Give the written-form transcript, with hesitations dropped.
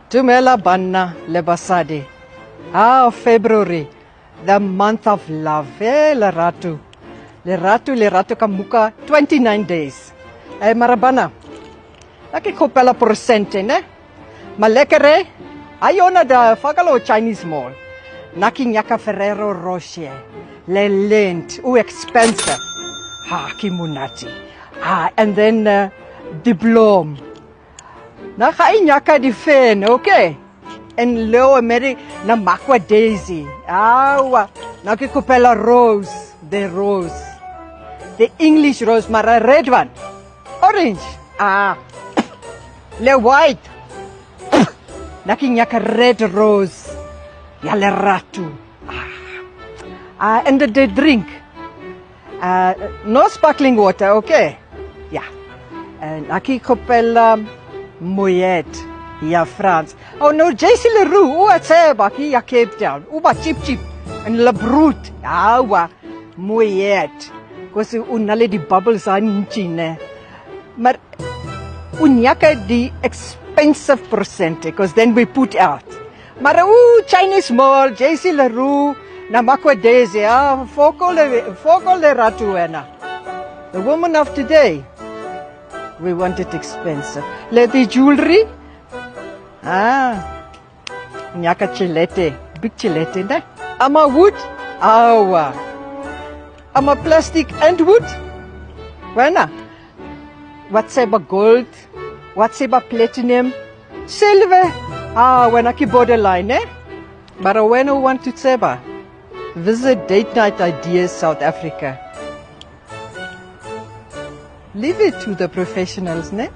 Dumela banna le basadi. February, the month of love. Leratu. Leratu ka muka 29 days. Marabana. Laki kopela prosente, ne? Malekere, ayona da fagalo Chinese mall. Naki nyaka Ferrero Rocher. Le lint, expensive. Kimunati. And then diplom. Naka inyaka di fen, okay? En leo meri na makwa daisy. Naki kopela rose, the rose. The English rose, mara red one. Orange. Le white. Naki nyaka red rose. Ya le ratu. And the drink. No sparkling water, okay? Yeah. Naki kopela Moet, ja France. Oh no, JC Leroux, het baki ja Cape Town. Uba chip en Le Brut. Moet. Kosi unale di bubbles aan China. Maar unyaka di expensive percent, because then we put out. Maar Chinese mall, JC Leroux, na makwa daisy, fokol le ratuena. The woman of today. We want it expensive. Let the jewelry. Nyaka chilete. Big chilete, ne? Ama wood. Ama plastic and wood. Wana. What's about gold? What's about platinum? Silver. When I keep borderline, eh? But when I want to seba, visit Date Night Ideas South Africa. Leave it to the professionals, ne?